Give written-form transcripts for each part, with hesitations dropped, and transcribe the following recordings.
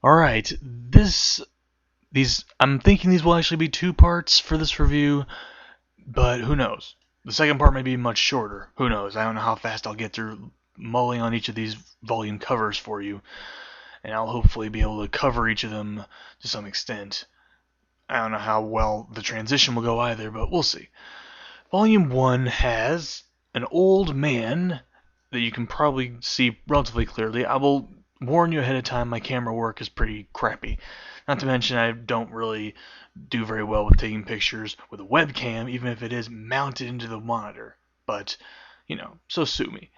Alright, I'm thinking these will actually be two parts for this review, but who knows? The second part may be much shorter. Who knows? I don't know how fast I'll get through mulling on each of these volume covers for you, and I'll hopefully be able to cover each of them to some extent. I don't know how well the transition will go either, but we'll see. Volume 1 has an old man that you can probably see relatively clearly. I will warn you ahead of time, my camera work is pretty crappy. Not to mention I don't really do very well with taking pictures with a webcam, even if it is mounted into the monitor. But, so sue me.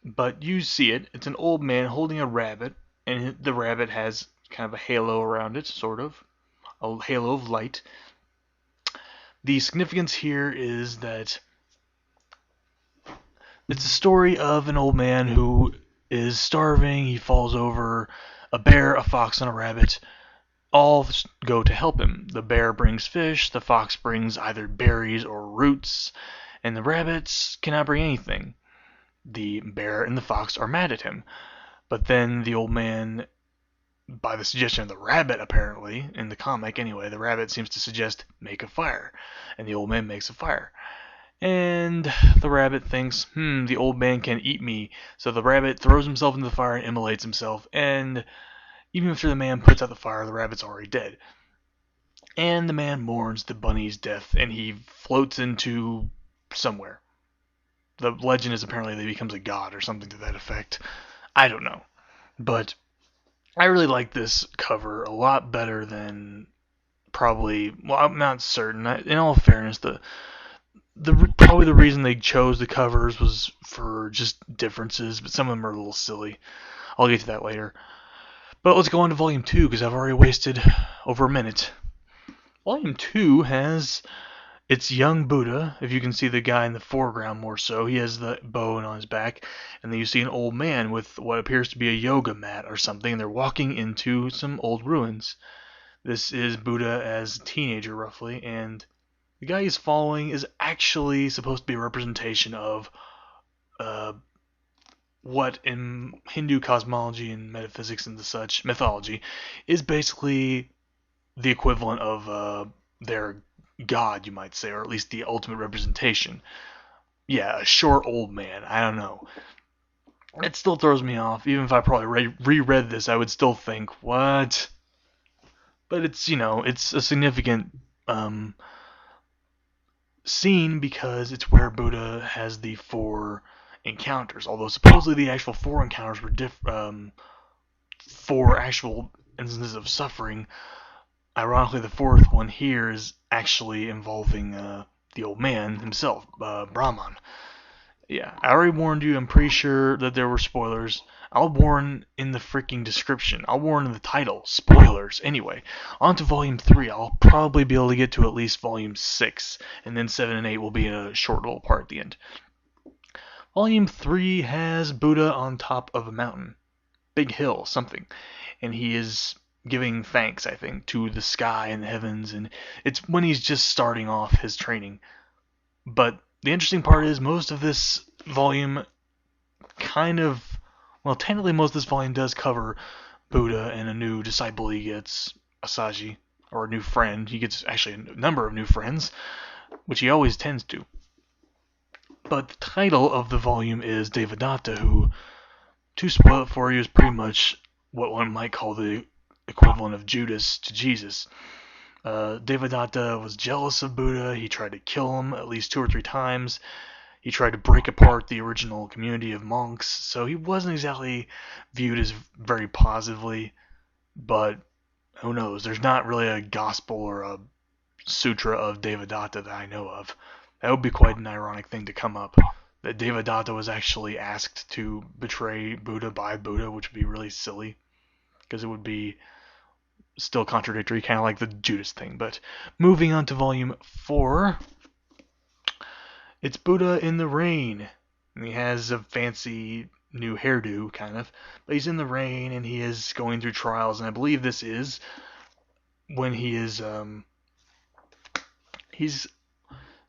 But you see it. It's an old man holding a rabbit, and the rabbit has kind of a halo around it, sort of. A halo of light. The significance here is that it's a story of an old man who is starving. He falls over a bear, a fox, and a rabbit. All go to help him. The bear brings fish, the fox brings either berries or roots, and the rabbits cannot bring anything. The bear and the fox are mad at him. But then the old man, by the suggestion of the rabbit apparently, in the comic anyway, the rabbit seems to suggest make a fire. And the old man makes a fire. And the rabbit thinks, the old man can eat me. So the rabbit throws himself into the fire and immolates himself. And even after the man puts out the fire, the rabbit's already dead. And the man mourns the bunny's death, and he floats into somewhere. The legend is apparently that he becomes a god or something to that effect. I don't know. But I really like this cover a lot better than probably, well, I'm not certain. In all fairness, probably the reason they chose the covers was for just differences, but some of them are a little silly. I'll get to that later. But let's go on to Volume 2, because I've already wasted over a minute. Volume 2 has its young Buddha, if you can see the guy in the foreground more so. He has the bow on his back, and then you see an old man with what appears to be a yoga mat or something, and they're walking into some old ruins. This is Buddha as a teenager, roughly, and the guy he's following is actually supposed to be a representation of what in Hindu cosmology and metaphysics and such mythology is basically the equivalent of their god, you might say, or at least the ultimate representation. Yeah, a short old man. I don't know. It still throws me off. Even if I probably reread this, I would still think, what? But it's a significant scene because it's where Buddha has the four encounters. Although supposedly the actual four encounters were four actual instances of suffering. Ironically, the fourth one here is actually involving the old man himself, Brahman. Yeah, I already warned you. I'm pretty sure that there were spoilers. I'll warn in the freaking description. I'll warn in the title. Spoilers. Anyway, on to Volume 3. I'll probably be able to get to at least Volume 6, and then 7 and 8 will be in a short little part at the end. Volume 3 has Buddha on top of a mountain. Big hill, something. And he is giving thanks, I think, to the sky and the heavens, and it's when he's just starting off his training. But the interesting part is most of this volume technically most of this volume does cover Buddha and a new disciple he gets, Asaji, or a new friend. He gets actually a number of new friends, which he always tends to. But the title of the volume is Devadatta, who, to spoil it for you, is pretty much what one might call the equivalent of Judas to Jesus. Devadatta was jealous of Buddha. He tried to kill him at least 2 or 3 times. He tried to break apart the original community of monks, so he wasn't exactly viewed as very positively, but who knows? There's not really a gospel or a sutra of Devadatta that I know of. That would be quite an ironic thing to come up. That Devadatta was actually asked to betray Buddha by Buddha, which would be really silly, because it would be still contradictory, kind of like the Judas thing. But moving on to Volume 4, it's Buddha in the rain. And he has a fancy new hairdo, kind of. But he's in the rain, and he is going through trials, and I believe this is when he is, he's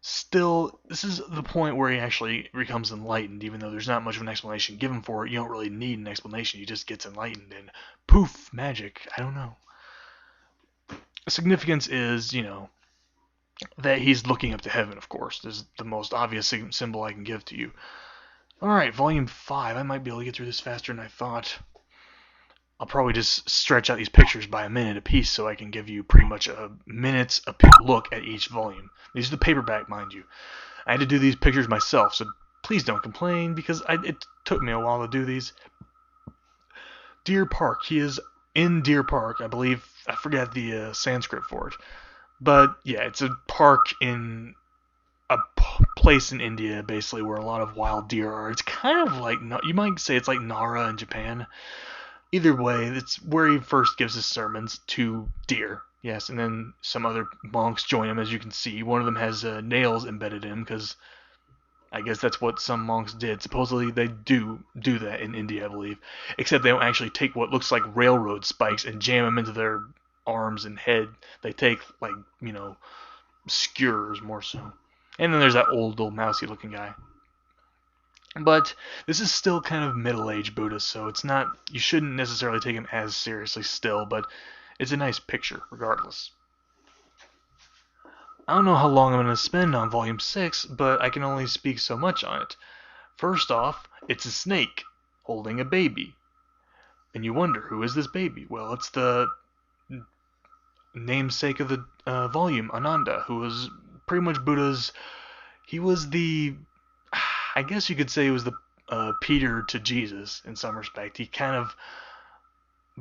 Still, this is the point where he actually becomes enlightened, even though there's not much of an explanation given for it. You don't really need an explanation, he just gets enlightened, and poof, magic. I don't know. The significance is, that he's looking up to heaven, of course. This is the most obvious symbol I can give to you. Alright, volume 5. I might be able to get through this faster than I thought. I'll probably just stretch out these pictures by a minute apiece so I can give you pretty much a minute's look at each volume. These are the paperback, mind you. I had to do these pictures myself, so please don't complain, because it took me a while to do these. Deer Park. He is in Deer Park, I believe. I forget the Sanskrit for it. But, yeah, it's a park in a place in India, basically, where a lot of wild deer are. It's kind of like, you might say it's like Nara in Japan. Either way, it's where he first gives his sermons to deer. Yes, and then some other monks join him, as you can see. One of them has nails embedded in him, because I guess that's what some monks did. Supposedly they do that in India, I believe. Except they don't actually take what looks like railroad spikes and jam them into their arms and head. They take, like, skewers more so. And then there's that old mousy looking guy. But this is still kind of middle-aged Buddha, so it's not, you shouldn't necessarily take him as seriously still, but it's a nice picture regardless. I don't know how long I'm going to spend on volume 6, but I can only speak so much on it. First off, it's a snake holding a baby. And you wonder, who is this baby? Well, it's the namesake of the volume, Ananda, who was pretty much Buddha's, he was the, I guess you could say he was the Peter to Jesus in some respect. He kind of,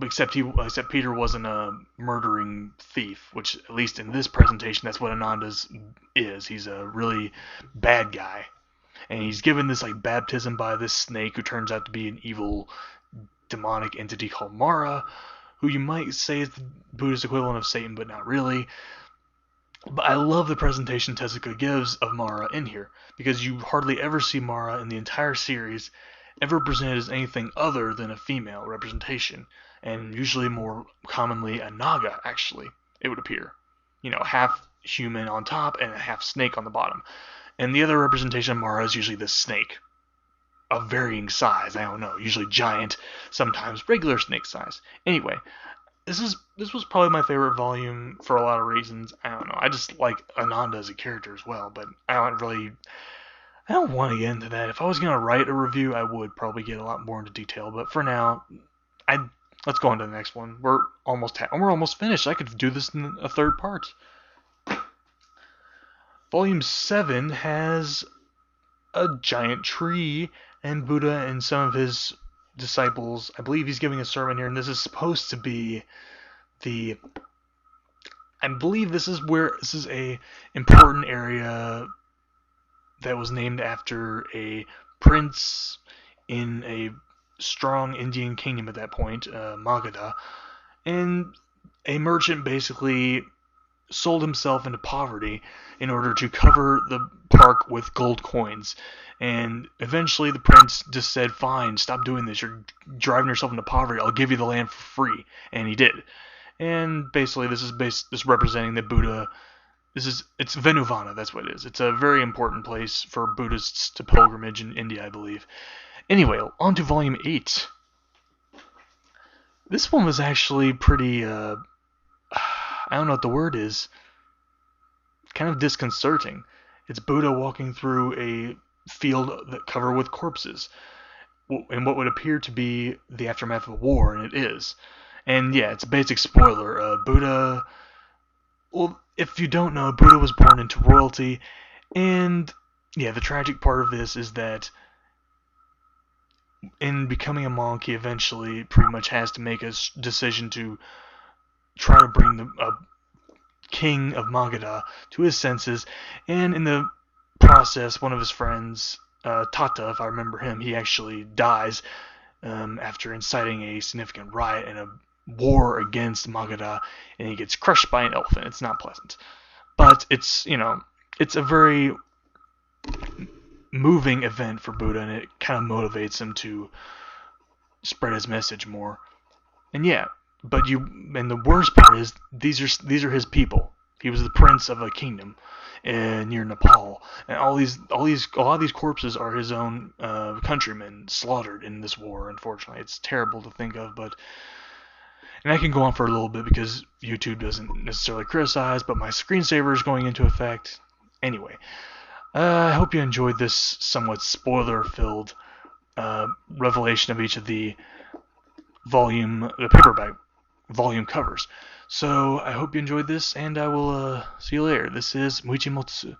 except Peter wasn't a murdering thief, which at least in this presentation, that's what Ananda's is. He's a really bad guy, and he's given this like baptism by this snake who turns out to be an evil demonic entity called Mara, who you might say is the Buddhist equivalent of Satan, but not really. But I love the presentation Tezuka gives of Mara in here, because you hardly ever see Mara in the entire series ever presented as anything other than a female representation, and usually more commonly a Naga, actually, it would appear. Half human on top and a half snake on the bottom. And the other representation of Mara is usually the snake, of varying size, I don't know, usually giant, sometimes regular snake size. Anyway, this was probably my favorite volume for a lot of reasons. I don't know. I just like Ananda as a character as well, but I don't want to get into that. If I was going to write a review, I would probably get a lot more into detail, but for now, let's go on to the next one. We're almost finished. I could do this in a third part. Volume 7 has a giant tree, and Buddha and some of his disciples, I believe he's giving a sermon here, and this is supposed to be I believe this is a important area that was named after a prince in a strong Indian kingdom at that point, Magadha, and a merchant basically sold himself into poverty in order to cover the park with gold coins. And eventually the prince just said, fine, stop doing this, you're driving yourself into poverty, I'll give you the land for free. And he did. And basically this is representing that Buddha, it's Venuvana, that's what it is. It's a very important place for Buddhists to pilgrimage in India, I believe. Anyway, on to volume 8. This one was actually pretty, I don't know what the word is, kind of disconcerting. It's Buddha walking through a field that covered with corpses, in what would appear to be the aftermath of a war, and it is. And yeah, it's a basic spoiler. Buddha, well, if you don't know, Buddha was born into royalty, and yeah, the tragic part of this is that in becoming a monk, he eventually pretty much has to make a decision to try to bring the king of Magadha to his senses, and in the process, one of his friends, Tata, if I remember him, he actually dies after inciting a significant riot and a war against Magadha, and he gets crushed by an elephant. It's not pleasant, but it's a very moving event for Buddha, and it kind of motivates him to spread his message more. And yeah, and the worst part is these are his people. He was the prince of a kingdom near Nepal, and a lot of these corpses are his own countrymen slaughtered in this war. Unfortunately, it's terrible to think of, but and I can go on for a little bit because YouTube doesn't necessarily criticize, but my screensaver is going into effect. Anyway, I hope you enjoyed this somewhat spoiler-filled revelation of each of the paperback volume covers. So I hope you enjoyed this, and I will see you later. This is Muichi Motsu.